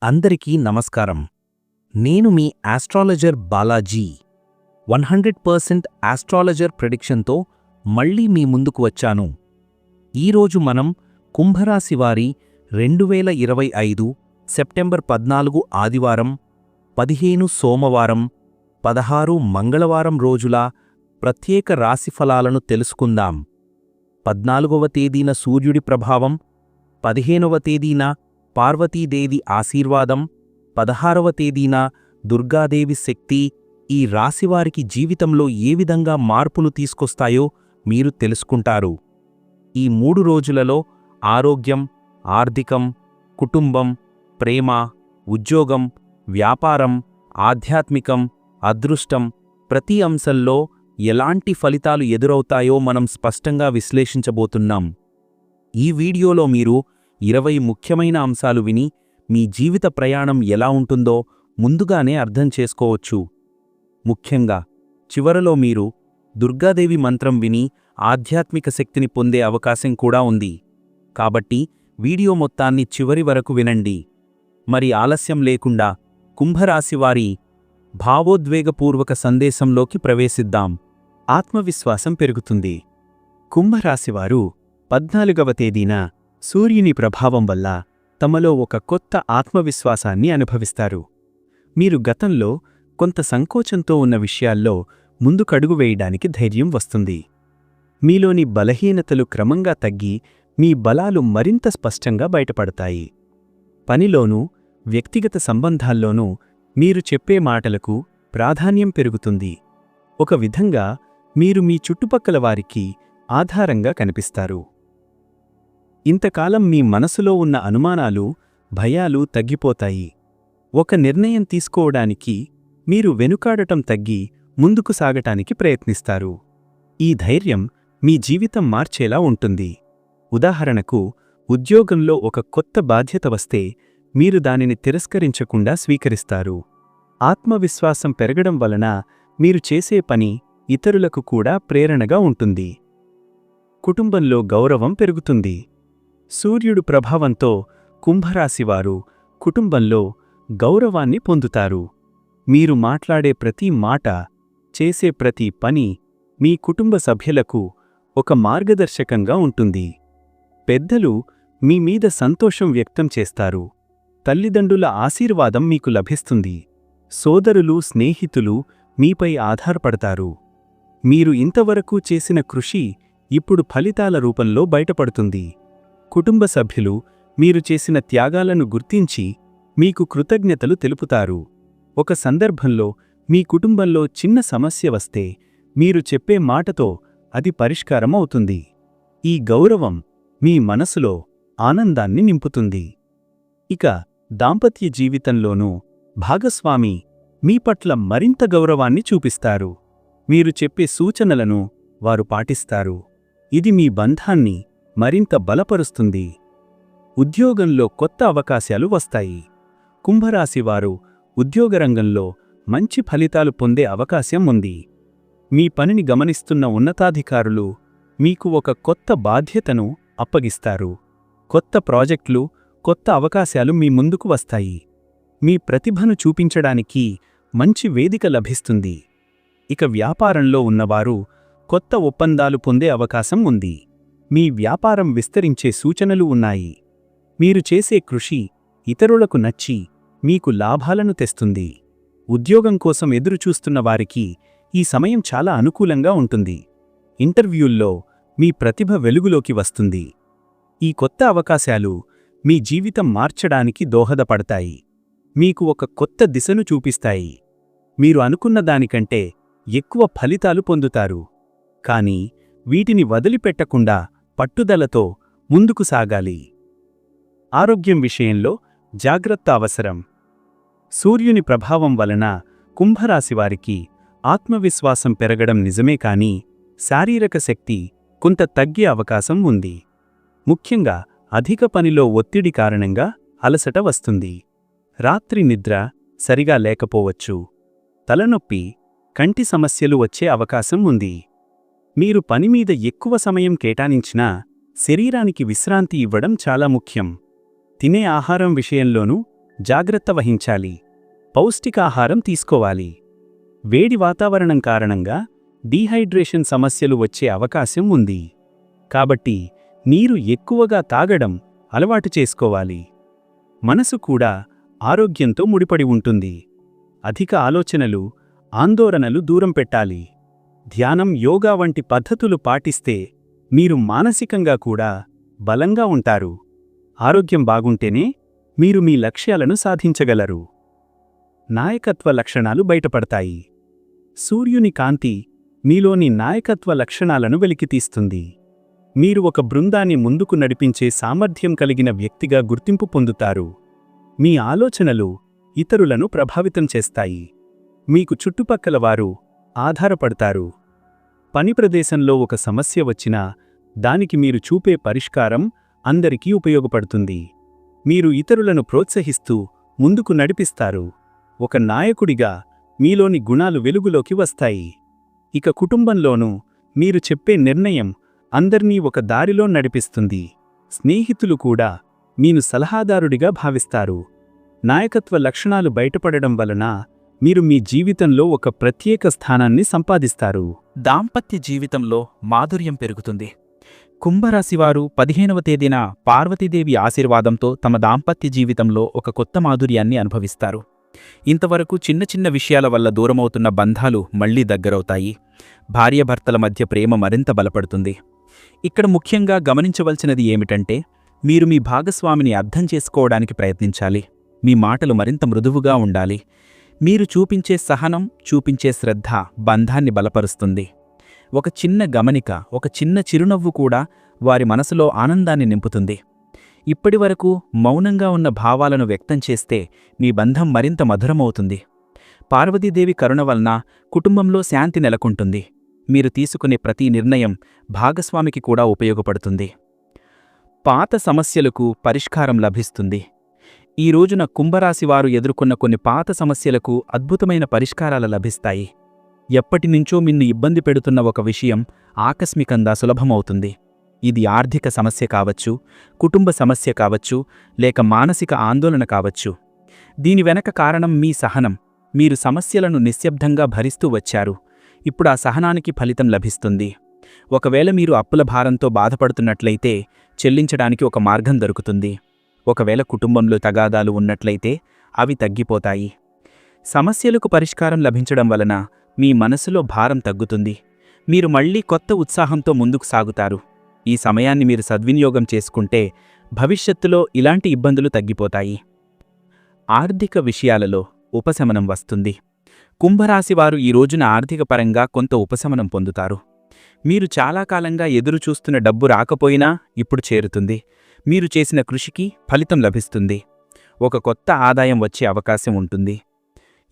అందరికీ నమస్కారం. నేను మీ ఆస్ట్రాలజర్ బాలాజీ. 100% ఆస్ట్రాలజర్ ప్రెడిక్షన్తో మళ్ళీ మీ ముందుకు వచ్చాను. ఈరోజు మనం కుంభరాశి వారి 2025 సెప్టెంబర్ 14 ఆదివారం, 15 సోమవారం, 16 మంగళవారం రోజుల ప్రత్యేక రాశిఫలాలను తెలుసుకుందాం. 14వ తేదీన సూర్యుడి ప్రభావం, 15వ తేదీన పార్వతీదేవి ఆశీర్వాదం, 16వ తేదీన దుర్గాదేవి శక్తి ఈ రాశివారికి జీవితంలో ఏ విధంగా మార్పులు తీసుకొస్తాయో మీరు తెలుసుకుంటారు. ఈ 3 రోజులలో ఆరోగ్యం, ఆర్థికం, కుటుంబం, ప్రేమ, ఉద్యోగం, వ్యాపారం, ఆధ్యాత్మికం, అదృష్టం ప్రతి అంశంలో ఎలాంటి ఫలితాలు ఎదురవుతాయో మనం స్పష్టంగా విశ్లేషించబోతున్నాం. ఈ వీడియోలో మీరు 20 ముఖ్యమైన అంశాలు విని మీ జీవిత ప్రయాణం ఎలా ఉంటుందో ముందుగానే అర్థం చేసుకోవచ్చు. ముఖ్యంగా చివరలో మీరు దుర్గాదేవి మంత్రం విని ఆధ్యాత్మిక శక్తిని పొందే అవకాశం కూడా ఉంది. కాబట్టి వీడియో మొత్తాన్ని చివరి వరకు వినండి. మరి ఆలస్యం లేకుండా కుంభరాశివారి భావోద్వేగపూర్వక సందేశంలోకి ప్రవేశిద్దాం. ఆత్మవిశ్వాసం పెరుగుతుంది. కుంభరాశివారు 14వ తేదీన సూర్యుని ప్రభావం వల్ల తమలో ఒక కొత్త ఆత్మవిశ్వాసాన్ని అనుభవిస్తారు. మీరు గతంలో కొంత సంకోచంతో ఉన్న విషయాల్లో ముందుకడుగు వేయడానికి ధైర్యం వస్తుంది. మీలోని బలహీనతలు క్రమంగా తగ్గి మీ బలాలు మరింత స్పష్టంగా బయటపడతాయి. పనిలోనూ, వ్యక్తిగత సంబంధాల్లోనూ మీరు చెప్పే మాటలకు ప్రాధాన్యం పెరుగుతుంది. ఒక విధంగా మీరు మీ చుట్టుపక్కల వారికి ఆధారంగా కనిపిస్తారు. ఇంతకాలం మీ మనసులో ఉన్న అనుమానాలు, భయాలు తగ్గిపోతాయి. ఒక నిర్ణయం తీసుకోవడానికి మీరు వెనుకాడటం తగ్గి ముందుకు సాగటానికి ప్రయత్నిస్తారు. ఈ ధైర్యం మీ జీవితం మార్చేలా ఉంటుంది. ఉదాహరణకు, ఉద్యోగంలో ఒక కొత్త బాధ్యత వస్తే మీరు దానిని తిరస్కరించకుండా స్వీకరిస్తారు. ఆత్మవిశ్వాసం పెరగడం వలన మీరు చేసే పని ఇతరులకు కూడా ప్రేరణగా ఉంటుంది. కుటుంబంలో గౌరవం పెరుగుతుంది. సూర్యుడు ప్రభావంతో కుంభరాశివారు కుటుంబంలో గౌరవాన్ని పొందుతారు. మీరు మాట్లాడే ప్రతి మాట, చేసే ప్రతి పని మీ కుటుంబ సభ్యులకు ఒక మార్గదర్శకంగా ఉంటుంది. పెద్దలు మీ మీద సంతోషం వ్యక్తం చేస్తారు. తల్లిదండ్రుల ఆశీర్వాదం మీకు లభిస్తుంది. సోదరులు, స్నేహితులు మీపై ఆధారపడతారు. మీరు ఇంతవరకు చేసిన కృషి ఇప్పుడు ఫలితాల రూపంలో బయటపడుతుంది. కుటుంబ సభ్యులు మీరు చేసిన త్యాగాలను గుర్తించి మీకు కృతజ్ఞతలు తెలుపుతారు. ఒక సందర్భంలో మీ కుటుంబంలో చిన్న సమస్య వస్తే మీరు చెప్పే మాటతో అది పరిష్కారం అవుతుంది. ఈ గౌరవం మీ మనసులో ఆనందాన్ని నింపుతుంది. ఇక దాంపత్య జీవితంలోనూ భాగస్వామి మీ పట్ల మరింత గౌరవాన్ని చూపిస్తారు. మీరు చెప్పే సూచనలను వారు పాటిస్తారు. ఇది మీ బంధాన్ని మరింత బలపరుస్తుంది. ఉద్యోగంలో కొత్త అవకాశాలు వస్తాయి. కుంభరాశివారు ఉద్యోగరంగంలో మంచి ఫలితాలు పొందే అవకాశం ఉంది. మీ పనిని గమనిస్తున్న ఉన్నతాధికారులు మీకు ఒక కొత్త బాధ్యతను అప్పగిస్తారు. కొత్త ప్రాజెక్టులు, కొత్త అవకాశాలు మీ ముందుకు వస్తాయి. మీ ప్రతిభను చూపించడానికి మంచి వేదిక లభిస్తుంది. ఇక వ్యాపారంలో ఉన్నవారు కొత్త ఒప్పందాలు పొందే అవకాశం ఉంది. మీ వ్యాపారం విస్తరించే సూచనలు ఉన్నాయి. మీరు చేసే కృషి ఇతరులకు నచ్చి మీకు లాభాలను తెస్తుంది. ఉద్యోగం కోసం ఎదురుచూస్తున్న వారికి ఈ సమయం చాలా అనుకూలంగా ఉంటుంది. ఇంటర్వ్యూల్లో మీ ప్రతిభ వెలుగులోకి వస్తుంది. ఈ కొత్త అవకాశాలు మీ జీవితం మార్చడానికి దోహదపడతాయి. మీకు ఒక కొత్త దిశను చూపిస్తాయి. మీరు అనుకున్న దానికంటే ఎక్కువ ఫలితాలు పొందుతారు. కానీ వీటిని వదిలిపెట్టకుండా పట్టుదలతో ముందుకు సాగాలి. ఆరోగ్యం విషయంలో జాగ్రత్త అవసరం. సూర్యుని ప్రభావం వలన కుంభరాశివారికి ఆత్మవిశ్వాసం పెరగడం నిజమే కానీ శారీరక శక్తి కొంత తగ్గే అవకాశం ఉంది. ముఖ్యంగా అధిక పనిలో ఒత్తిడి కారణంగా అలసట వస్తుంది. రాత్రి నిద్ర సరిగా లేకపోవచ్చు. తలనొప్పి, కంటి సమస్యలు వచ్చే అవకాశం ఉంది. మీరు పనిమీద ఎక్కువ సమయం కేటాయించినా శరీరానికి విశ్రాంతి ఇవ్వడం చాలా ముఖ్యం. తినే ఆహారం విషయంలోనూ జాగ్రత్త వహించాలి. పౌష్టికాహారం తీసుకోవాలి. వేడి వాతావరణం కారణంగా డీహైడ్రేషన్ సమస్యలు వచ్చే అవకాశం ఉంది. కాబట్టి నీరు ఎక్కువగా తాగడం అలవాటు చేసుకోవాలి. మనసు కూడా ఆరోగ్యంతో ముడిపడి ఉంటుంది. అధిక ఆలోచనలు, ఆందోళనలు దూరం పెట్టాలి. ధ్యానం, యోగా వంటి పద్ధతులు పాటిస్తే మీరు మానసికంగా కూడా బలంగా ఉంటారు. ఆరోగ్యం బాగుంటేనే మీరు మీ లక్ష్యాలను సాధించగలరు. నాయకత్వ లక్షణాలు బయటపడతాయి. సూర్యుని కాంతి మీలోని నాయకత్వ లక్షణాలను వెలికితీస్తుంది. మీరు ఒక బృందాన్ని ముందుకు నడిపించే సామర్థ్యం కలిగిన వ్యక్తిగా గుర్తింపు పొందుతారు. మీ ఆలోచనలు ఇతరులను ప్రభావితం చేస్తాయి. మీకు చుట్టుపక్కల వారు ఆధారపడతారు. పని ప్రదేశంలో ఒక సమస్య వచ్చినా దానికి మీరు చూపే పరిష్కారం అందరికీ ఉపయోగపడుతుంది. మీరు ఇతరులను ప్రోత్సహిస్తూ ముందుకు నడిపిస్తారు. ఒక నాయకుడిగా మీలోని గుణాలు వెలుగులోకి వస్తాయి. ఇక కుటుంబంలోనూ మీరు చెప్పే నిర్ణయం అందర్నీ ఒక దారిలో నడిపిస్తుంది. స్నేహితులు కూడా మీను సలహాదారుడిగా భావిస్తారు. నాయకత్వ లక్షణాలు బయటపడడం వలన మీరు మీ జీవితంలో ఒక ప్రత్యేక స్థానాన్ని సంపాదిస్తారు. దాంపత్య జీవితంలో మాధుర్యం పెరుగుతుంది. కుంభరాశివారు 15వ తేదీన పార్వతీదేవి ఆశీర్వాదంతో తమ దాంపత్య జీవితంలో ఒక కొత్త మాధుర్యాన్ని అనుభవిస్తారు. ఇంతవరకు చిన్న చిన్న విషయాల వల్ల దూరమవుతున్న బంధాలు మళ్లీ దగ్గరవుతాయి. భార్యాభర్తల మధ్య ప్రేమ మరింత బలపడుతుంది. ఇక్కడ ముఖ్యంగా గమనించవలసినది ఏమిటంటే, మీరు మీ భాగస్వామిని అర్థం చేసుకోవడానికి ప్రయత్నించాలి. మీ మాటలు మరింత మృదువుగా ఉండాలి. మీరు చూపించే సహనం, చూపించే శ్రద్ధ బంధాన్ని బలపరుస్తుంది. ఒక చిన్న గమనిక, ఒక చిన్న చిరునవ్వు కూడా వారి మనసులో ఆనందాన్ని నింపుతుంది. ఇప్పటివరకు మౌనంగా ఉన్న భావాలను వ్యక్తం చేస్తే మీ బంధం మరింత మధురమవుతుంది. పార్వతీదేవి కరుణ వలన కుటుంబంలో శాంతి నెలకొంటుంది. మీరు తీసుకునే ప్రతి నిర్ణయం భాగస్వామికి కూడా ఉపయోగపడుతుంది. పాత సమస్యలకు పరిష్కారం లభిస్తుంది. ఈ రోజున కుంభరాశివారు ఎదుర్కొన్న కొన్ని పాత సమస్యలకు అద్భుతమైన పరిష్కారాలు లభిస్తాయి. ఎప్పటినుంచో మిన్ను ఇబ్బంది పెడుతున్న ఒక విషయం ఆకస్మికంగా సులభమవుతుంది. ఇది ఆర్థిక సమస్య కావచ్చు, కుటుంబ సమస్య కావచ్చు, లేక మానసిక ఆందోళన కావచ్చు. దీని వెనక కారణం మీ సహనం. మీరు సమస్యలను నిశ్శబ్దంగా భరిస్తూ వచ్చారు. ఇప్పుడు ఆ సహనానికి ఫలితం లభిస్తుంది. ఒకవేళ మీరు అప్పుల భారంతో బాధపడుతున్నట్లయితే చెల్లించడానికి ఒక మార్గం దొరుకుతుంది. ఒకవేళ కుటుంబంలో తగాదాలు ఉన్నట్లయితే అవి తగ్గిపోతాయి. సమస్యలకు పరిష్కారం లభించడం వలన మీ మనసులో భారం తగ్గుతుంది. మీరు మళ్లీ కొత్త ఉత్సాహంతో ముందుకు సాగుతారు. ఈ సమయాన్ని మీరు సద్వినియోగం చేసుకుంటే భవిష్యత్తులో ఇలాంటి ఇబ్బందులు తగ్గిపోతాయి. ఆర్థిక విషయాలలో ఉపశమనం వస్తుంది. కుంభరాశివారు ఈ రోజున ఆర్థికపరంగా కొంత ఉపశమనం పొందుతారు. మీరు చాలా కాలంగా ఎదురుచూస్తున్న డబ్బు రాకపోయినా ఇప్పుడు చేరుతుంది. మీరు చేసిన కృషికి ఫలితం లభిస్తుంది. ఒక కొత్త ఆదాయం వచ్చే అవకాశం ఉంటుంది.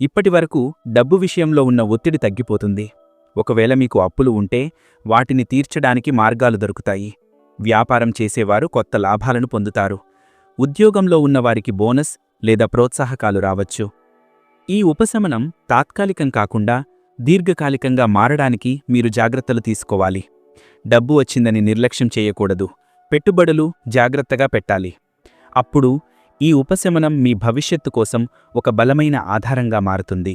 ఇప్పటివరకు డబ్బు విషయంలో ఉన్న ఒత్తిడి తగ్గిపోతుంది. ఒకవేళ మీకు అప్పులు ఉంటే వాటిని తీర్చడానికి మార్గాలు దొరుకుతాయి. వ్యాపారం చేసేవారు కొత్త లాభాలను పొందుతారు. ఉద్యోగంలో ఉన్నవారికి బోనస్ లేదా ప్రోత్సాహకాలు రావచ్చు. ఈ ఉపశమనం తాత్కాలికం కాకుండా దీర్ఘకాలికంగా మారడానికి మీరు జాగ్రత్తలు తీసుకోవాలి. డబ్బు వచ్చిందని నిర్లక్ష్యం చేయకూడదు. పెట్టుబడులు జాగ్రత్తగా పెట్టాలి. అప్పుడు ఈ ఉపశమనం మీ భవిష్యత్తు కోసం ఒక బలమైన ఆధారంగా మారుతుంది.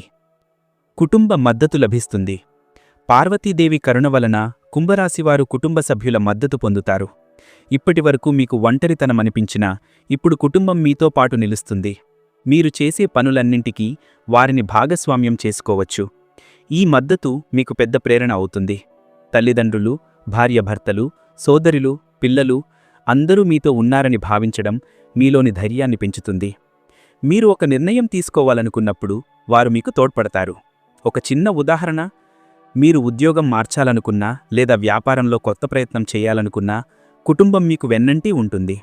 కుటుంబ మద్దతు లభిస్తుంది. పార్వతీదేవి కరుణ వలన కుంభరాశివారు కుటుంబ సభ్యుల మద్దతు పొందుతారు. ఇప్పటివరకు మీకు ఒంటరితనమనిపించినా ఇప్పుడు కుటుంబం మీతో పాటు నిలుస్తుంది. మీరు చేసే పనులన్నింటికీ వారిని భాగస్వామ్యం చేసుకోవచ్చు. ఈ మద్దతు మీకు పెద్ద ప్రేరణ అవుతుంది. తల్లిదండ్రులు, భార్యాభర్తలు, సోదరులు, పిల్లలు అందరూ మీతో ఉన్నారని భావించడం మీలోని ధైర్యాన్ని పెంచుతుంది. మీరు ఒక నిర్ణయం తీసుకోవాలనుకున్నప్పుడు వారు మీకు తోడ్పడతారు. ఒక చిన్న ఉదాహరణ, మీరు ఉద్యోగం మార్చాలనుకున్నా లేదా వ్యాపారంలో కొత్త ప్రయత్నం చేయాలనుకున్నా కుటుంబం మీకు వెన్నంటి ఉంటుంది.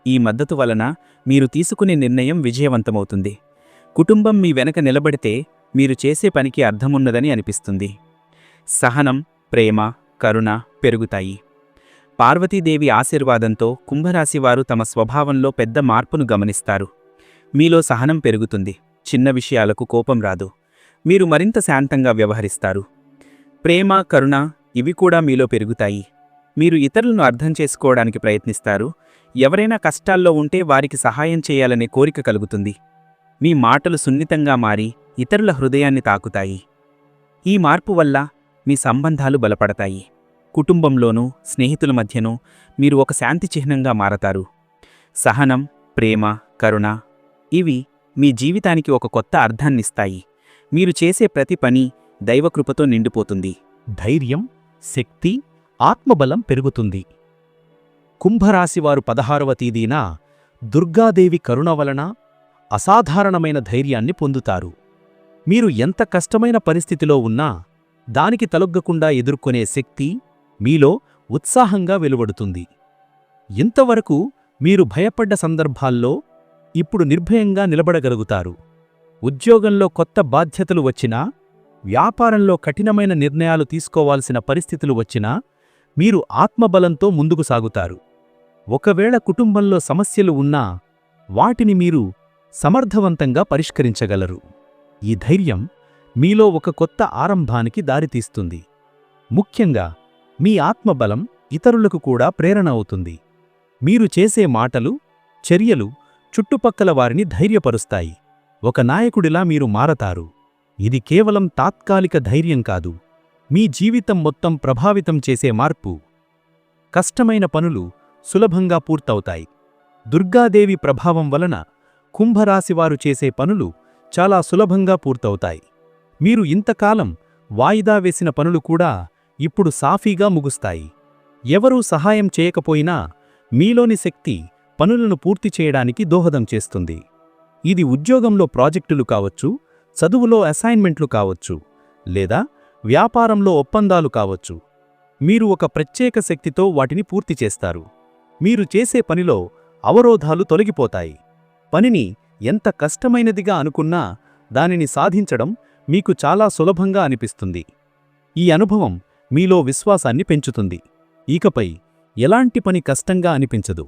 ఈ మద్దతు వలన మీరు తీసుకునే నిర్ణయం విజయవంతమవుతుంది. కుటుంబం మీ వెనక నిలబడితే మీరు చేసే పనికి అర్థమున్నదని అనిపిస్తుంది. సహనం, ప్రేమ, కరుణ పెరుగుతాయి. పార్వతీదేవి ఆశీర్వాదంతో కుంభరాశివారు తమ స్వభావంలో పెద్ద మార్పును గమనిస్తారు. మీలో సహనం పెరుగుతుంది. చిన్న విషయాలకు కోపం రాదు. మీరు మరింత శాంతంగా వ్యవహరిస్తారు. ప్రేమ, కరుణ ఇవి కూడా మీలో పెరుగుతాయి. మీరు ఇతరులను అర్థం చేసుకోవడానికి ప్రయత్నిస్తారు. ఎవరైనా కష్టాల్లో ఉంటే వారికి సహాయం చేయాలనే కోరిక కలుగుతుంది. మీ మాటలు సున్నితంగా మారి ఇతరుల హృదయాన్ని తాకుతాయి. ఈ మార్పు వల్ల మీ సంబంధాలు బలపడతాయి. కుటుంబంలోనూ స్నేహితుల మధ్యనూ మీరు ఒక శాంతి చిహ్నంగా మారతారు. సహనం, ప్రేమ, కరుణ ఇవి మీ జీవితానికి ఒక కొత్త అర్థాన్నిస్తాయి. మీరు చేసే ప్రతి పని దైవకృపతో నిండిపోతుంది. ధైర్యం, శక్తి, ఆత్మబలం పెరుగుతుంది. కుంభరాశివారు 16వ తేదీన దుర్గాదేవి కరుణ వలన అసాధారణమైన ధైర్యాన్ని పొందుతారు. మీరు ఎంత కష్టమైన పరిస్థితిలో ఉన్నా దానికి తలొగ్గకుండా ఎదుర్కొనే శక్తి మీలో ఉత్సాహంగా వెలువడుతుంది. ఇంతవరకు మీరు భయపడ్డ సందర్భాల్లో ఇప్పుడు నిర్భయంగా నిలబడగలుగుతారు. ఉద్యోగంలో కొత్త బాధ్యతలు వచ్చినా, వ్యాపారంలో కఠినమైన నిర్ణయాలు తీసుకోవాల్సిన పరిస్థితులు వచ్చినా మీరు ఆత్మబలంతో ముందుకు సాగుతారు. ఒకవేళ కుటుంబంలో సమస్యలు ఉన్నా వాటిని మీరు సమర్థవంతంగా పరిష్కరించగలరు. ఈ ధైర్యం మీలో ఒక కొత్త ఆరంభానికి దారితీస్తుంది. ముఖ్యంగా మీ ఆత్మబలం ఇతరులకు కూడా ప్రేరణ అవుతుంది. మీరు చేసే మాటలు, చర్యలు చుట్టుపక్కల వారిని ధైర్యపరుస్తాయి. ఒక నాయకుడిలా మీరు మారతారు. ఇది కేవలం తాత్కాలిక ధైర్యం కాదు, మీ జీవితం మొత్తం ప్రభావితం చేసే మార్పు. కష్టమైన పనులు సులభంగా పూర్తవుతాయి. దుర్గాదేవి ప్రభావం వలన కుంభరాశివారు చేసే పనులు చాలా సులభంగా పూర్తవుతాయి. మీరు ఇంతకాలం వాయిదా వేసిన పనులు కూడా ఇప్పుడు సాఫీగా ముగుస్తాయి. ఎవరూ సహాయం చేయకపోయినా మీలోని శక్తి పనులను పూర్తి చేయడానికి దోహదం చేస్తుంది. ఇది ఉద్యోగంలో ప్రాజెక్టులు కావచ్చు, చదువులో అసైన్మెంట్లు కావచ్చు, లేదా వ్యాపారంలో ఒప్పందాలు కావచ్చు. మీరు ఒక ప్రత్యేక శక్తితో వాటిని పూర్తి చేస్తారు. మీరు చేసే పనిలో అవరోధాలు తొలగిపోతాయి. పనిని ఎంత కష్టమైనదిగా అనుకున్నా దానిని సాధించడం మీకు చాలా సులభంగా అనిపిస్తుంది. ఈ అనుభవం మీలో విశ్వాసాన్ని పెంచుతుంది. ఇకపై ఎలాంటి పని కష్టంగా అనిపించదు.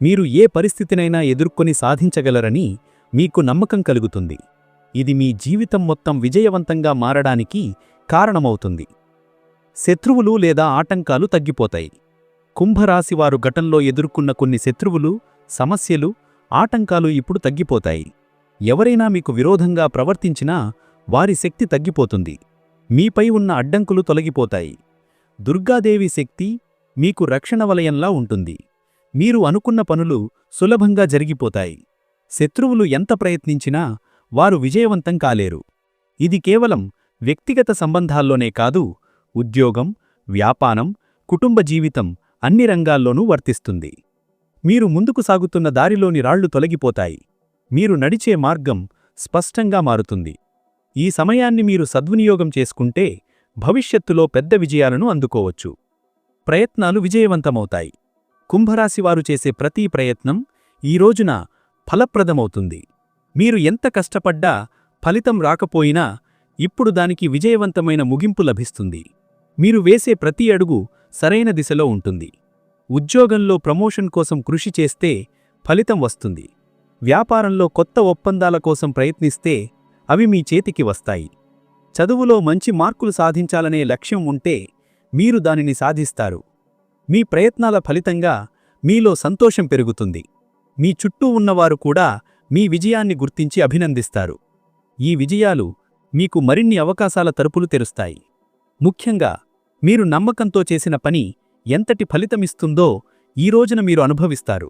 మీరు ఏ పరిస్థితినైనా ఎదుర్కొని సాధించగలరని మీకు నమ్మకం కలుగుతుంది. ఇది మీ జీవితం మొత్తం విజయవంతంగా మారడానికి కారణమవుతుంది. శత్రువులు లేదా ఆటంకాలు తగ్గిపోతాయి. కుంభరాశివారు గతంలో ఎదుర్కొన్న కొన్ని శత్రువులు, సమస్యలు, ఆటంకాలు ఇప్పుడు తగ్గిపోతాయి. ఎవరైనా మీకు విరోధంగా ప్రవర్తించినా వారి శక్తి తగ్గిపోతుంది. మీపై ఉన్న అడ్డంకులు తొలగిపోతాయి. దుర్గాదేవి శక్తి మీకు రక్షణ వలయంలా ఉంటుంది. మీరు అనుకున్న పనులు సులభంగా జరిగిపోతాయి. శత్రువులు ఎంత ప్రయత్నించినా వారు విజయవంతం కాలేరు. ఇది కేవలం వ్యక్తిగత సంబంధాల్లోనే కాదు, ఉద్యోగం, వ్యాపారం, కుటుంబ జీవితం అన్ని రంగాల్లోనూ వర్తిస్తుంది. మీరు ముందుకు సాగుతున్న దారిలోని రాళ్లు తొలగిపోతాయి. మీరు నడిచే మార్గం స్పష్టంగా మారుతుంది. ఈ సమయాన్ని మీరు సద్వినియోగం చేసుకుంటే భవిష్యత్తులో పెద్ద విజయాలను అందుకోవచ్చు. ప్రయత్నాలు విజయవంతమవుతాయి. కుంభరాశివారు చేసే ప్రతి ప్రయత్నం ఈ రోజున ఫలప్రదమవుతుంది. మీరు ఎంత కష్టపడ్డా ఫలితం రాకపోయినా ఇప్పుడు దానికి విజయవంతమైన ముగింపు లభిస్తుంది. మీరు వేసే ప్రతి అడుగు సరైన దిశలో ఉంటుంది. ఉద్యోగంలో ప్రమోషన్ కోసం కృషి చేస్తే ఫలితం వస్తుంది. వ్యాపారంలో కొత్త ఒప్పందాల కోసం ప్రయత్నిస్తే అవి మీ చేతికి వస్తాయి. చదువులో మంచి మార్కులు సాధించాలనే లక్ష్యం ఉంటే మీరు దానిని సాధిస్తారు. మీ ప్రయత్నాల ఫలితంగా మీలో సంతోషం పెరుగుతుంది. మీ చుట్టూ ఉన్నవారు కూడా మీ విజయాన్ని గుర్తించి అభినందిస్తారు. ఈ విజయాలు మీకు మరిన్ని అవకాశాల తలుపులు తెరుస్తాయి. ముఖ్యంగా మీరు నమ్మకంతో చేసిన పని ఎంతటి ఫలితమిస్తుందో ఈ రోజున మీరు అనుభవిస్తారు.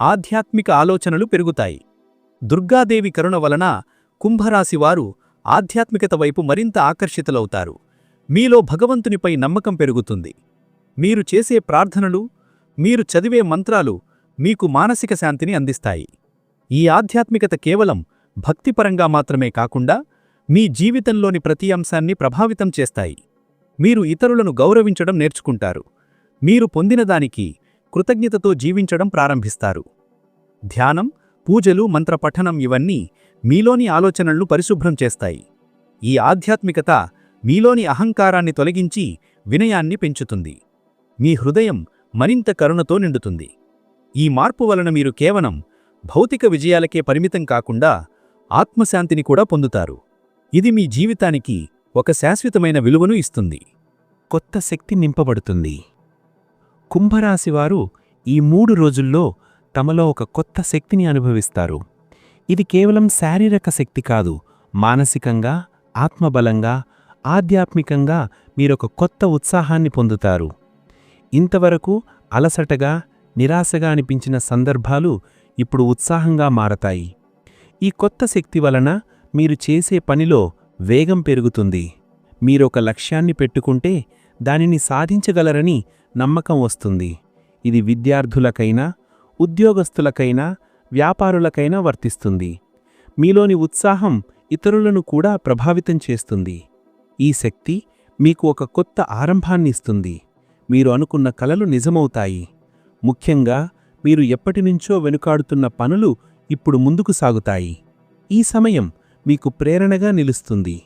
ఆధ్యాత్మిక ఆలోచనలు పెరుగుతాయి. దుర్గాదేవి కరుణ వలన కుంభరాశివారు ఆధ్యాత్మికత వైపు మరింత ఆకర్షితులవుతారు. మీలో భగవంతునిపై నమ్మకం పెరుగుతుంది. మీరు చేసే ప్రార్థనలు, మీరు చదివే మంత్రాలు మీకు మానసిక శాంతిని అందిస్తాయి. ఈ ఆధ్యాత్మికత కేవలం భక్తిపరంగా మాత్రమే కాకుండా మీ జీవితంలోని ప్రతి అంశాన్ని ప్రభావితం చేస్తాయి. మీరు ఇతరులను గౌరవించడం నేర్చుకుంటారు. మీరు పొందినదానికి కృతజ్ఞతతో జీవించడం ప్రారంభిస్తారు. ధ్యానం, పూజలు, మంత్రపఠనం ఇవన్నీ మీలోని ఆలోచనలను పరిశుభ్రం చేస్తాయి. ఈ ఆధ్యాత్మికత మీలోని అహంకారాన్ని తొలగించి వినయాన్ని పెంచుతుంది. మీ హృదయం మరింత కరుణతో నిండుతుంది. ఈ మార్పు వలన మీరు కేవలం భౌతిక విజయాలకే పరిమితం కాకుండా ఆత్మశాంతిని కూడా పొందుతారు. ఇది మీ జీవితానికి ఒక శాశ్వతమైన విలువను ఇస్తుంది. కొత్త శక్తి నింపబడుతుంది. కుంభరాశివారు ఈ 3 రోజుల్లో తమలో ఒక కొత్త శక్తిని అనుభవిస్తారు. ఇది కేవలం శారీరక శక్తి కాదు, మానసికంగా, ఆత్మబలంగా, ఆధ్యాత్మికంగా మీరొక కొత్త ఉత్సాహాన్ని పొందుతారు. ఇంతవరకు అలసటగా, నిరాశగా అనిపించిన సందర్భాలు ఇప్పుడు ఉత్సాహంగా మారతాయి. ఈ కొత్త శక్తి వలన మీరు చేసే పనిలో వేగం పెరుగుతుంది. మీరొక లక్ష్యాన్ని పెట్టుకుంటే దానిని సాధించగలరని నమ్మకం వస్తుంది. ఇది విద్యార్థులకైనా, ఉద్యోగస్తులకైనా, వ్యాపారులకైనా వర్తిస్తుంది. మీలోని ఉత్సాహం ఇతరులను కూడా ప్రభావితం చేస్తుంది. ఈ శక్తి మీకు ఒక కొత్త ఆరంభాన్నిస్తుంది. మీరు అనుకున్న కలలు నిజమవుతాయి. ముఖ్యంగా మీరు ఎప్పటినుంచో వెనుకాడుతున్న పనులు ఇప్పుడు ముందుకు సాగుతాయి. ఈ సమయం మీకు ప్రేరణగా నిలుస్తుంది.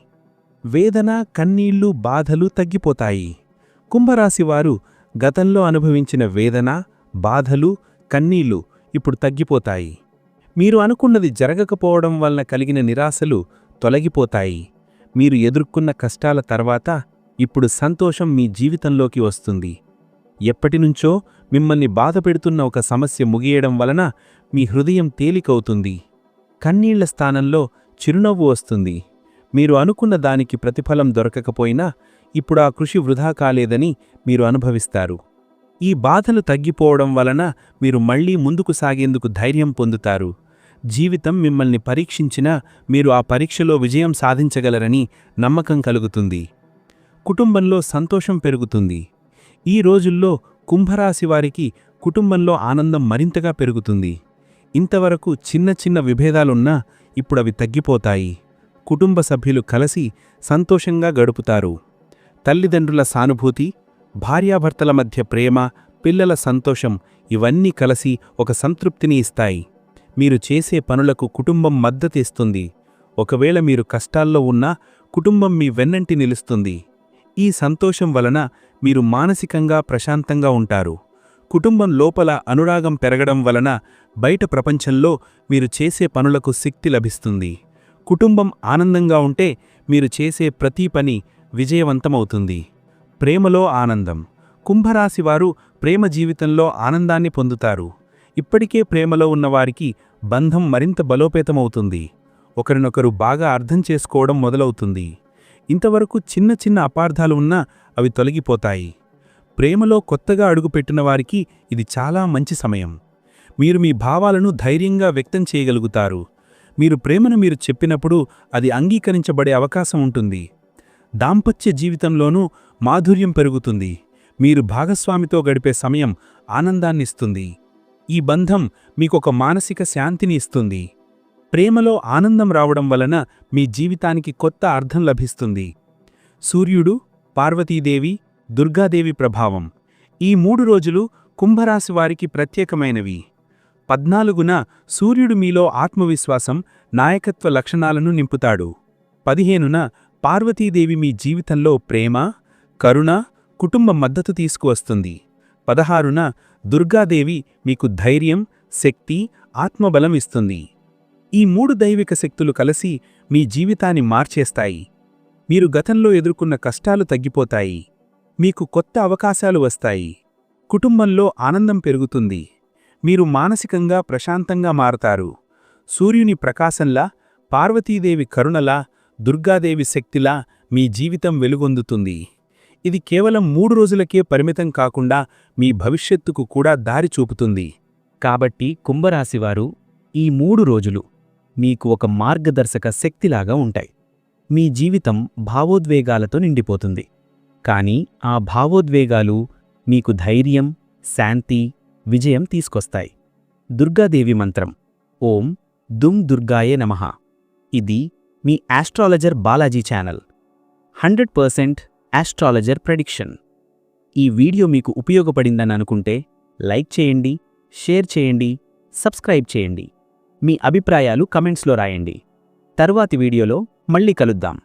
వేదన, కన్నీళ్లు, బాధలు తగ్గిపోతాయి. కుంభరాశివారు గతంలో అనుభవించిన వేదన, బాధలు, కన్నీళ్లు ఇప్పుడు తగ్గిపోతాయి. మీరు అనుకున్నది జరగకపోవడం వలన కలిగిన నిరాశలు తొలగిపోతాయి. మీరు ఎదుర్కొన్న కష్టాల తర్వాత ఇప్పుడు సంతోషం మీ జీవితంలోకి వస్తుంది. ఎప్పటినుంచో మిమ్మల్ని బాధపెడుతున్న ఒక సమస్య ముగియడం వలన మీ హృదయం తేలికవుతుంది. కన్నీళ్ల స్థానంలో చిరునవ్వు వస్తుంది. మీరు అనుకున్న దానికి ప్రతిఫలం దొరకకపోయినా ఇప్పుడు ఆ కృషి వృధా కాలేదని మీరు అనుభవిస్తారు. ఈ బాధలు తగ్గిపోవడం వలన మీరు మళ్లీ ముందుకు సాగేందుకు ధైర్యం పొందుతారు. జీవితం మిమ్మల్ని పరీక్షించినా మీరు ఆ పరీక్షలో విజయం సాధించగలరని నమ్మకం కలుగుతుంది. కుటుంబంలో సంతోషం పెరుగుతుంది. ఈ రోజుల్లో కుంభరాశివారికి కుటుంబంలో ఆనందం మరింతగా పెరుగుతుంది. ఇంతవరకు చిన్న చిన్న విభేదాలున్నా ఇప్పుడవి తగ్గిపోతాయి. కుటుంబ సభ్యులు కలిసి సంతోషంగా గడుపుతారు. తల్లిదండ్రుల సానుభూతి, భార్యాభర్తల మధ్య ప్రేమ, పిల్లల సంతోషం ఇవన్నీ కలిసి ఒక సంతృప్తిని ఇస్తాయి. మీరు చేసే పనులకు కుటుంబం మద్దతిస్తుంది. ఒకవేళ మీరు కష్టాల్లో ఉన్నా కుటుంబం మీ వెన్నంటి నిలుస్తుంది. ఈ సంతోషం వలన మీరు మానసికంగా ప్రశాంతంగా ఉంటారు. కుటుంబం లోపల అనురాగం పెరగడం వలన బయట ప్రపంచంలో మీరు చేసే పనులకు శక్తి లభిస్తుంది. కుటుంబం ఆనందంగా ఉంటే మీరు చేసే ప్రతి పని విజయవంతమవుతుంది. ప్రేమలో ఆనందం. కుంభరాశివారు ప్రేమ జీవితంలో ఆనందాన్ని పొందుతారు. ఇప్పటికే ప్రేమలో ఉన్నవారికి బంధం మరింత బలోపేతమవుతుంది. ఒకరినొకరు బాగా అర్థం చేసుకోవడం మొదలవుతుంది. ఇంతవరకు చిన్న చిన్న అపార్థాలు ఉన్నా అవి తొలగిపోతాయి. ప్రేమలో కొత్తగా అడుగుపెట్టిన వారికి ఇది చాలా మంచి సమయం. మీరు మీ భావాలను ధైర్యంగా వ్యక్తం చేయగలుగుతారు. మీరు ప్రేమను మీరు చెప్పినప్పుడు అది అంగీకరించబడే అవకాశం ఉంటుంది. దాంపత్య జీవితంలోనూ మాధుర్యం పెరుగుతుంది. మీరు భాగస్వామితో గడిపే సమయం ఆనందాన్నిస్తుంది. ఈ బంధం మీకొక మానసిక శాంతిని ఇస్తుంది. ప్రేమలో ఆనందం రావడం వలన మీ జీవితానికి కొత్త అర్థం లభిస్తుంది. సూర్యుడు, పార్వతీదేవి, దుర్గాదేవి ప్రభావం. ఈ 3 రోజులు కుంభరాశివారికి ప్రత్యేకమైనవి. 14న సూర్యుడు మీలో ఆత్మవిశ్వాసం, నాయకత్వ లక్షణాలను నింపుతాడు. 15న పార్వతీదేవి మీ జీవితంలో ప్రేమ, కరుణ, కుటుంబ మద్దతు తీసుకువస్తుంది. 16న దుర్గాదేవి మీకు ధైర్యం, శక్తి, ఆత్మబలం ఇస్తుంది. ఈ 3 దైవిక శక్తులు కలిసి మీ జీవితాన్ని మార్చేస్తాయి. మీరు గతంలో ఎదుర్కొన్న కష్టాలు తగ్గిపోతాయి. మీకు కొత్త అవకాశాలు వస్తాయి. కుటుంబంలో ఆనందం పెరుగుతుంది. మీరు మానసికంగా ప్రశాంతంగా మారతారు. సూర్యుని ప్రకాశంలా, పార్వతీదేవి కరుణలా, దుర్గాదేవి శక్తిలా మీ జీవితం వెలుగొందుతుంది. ఇది కేవలం 3 రోజులకే పరిమితం కాకుండా మీ భవిష్యత్తుకు కూడా దారి చూపుతుంది. కాబట్టి కుంభరాశివారు ఈ 3 రోజులు మీకు ఒక మార్గదర్శక శక్తిలాగా ఉంటాయి. మీ జీవితం భావోద్వేగాలతో నిండిపోతుంది. కానీ ఆ భావోద్వేగాలు మీకు ధైర్యం, శాంతి, విజయం తీసుకొస్తాయి. దుర్గాదేవి మంత్రం ఓం దుం దుర్గాయే నమః. ఇది మీ astrologer Balaji channel. 100% astrologer prediction. ఈ వీడియో మీకు ఉపయోగపడిందని అనుకుంటే లైక్ చేయండి, షేర్ చేయండి, సబ్స్క్రైబ్ చేయండి. మీ అభిప్రాయాలు కమెంట్స్లో రాయండి. తరువాతి వీడియోలో మళ్ళీ కలుద్దాం.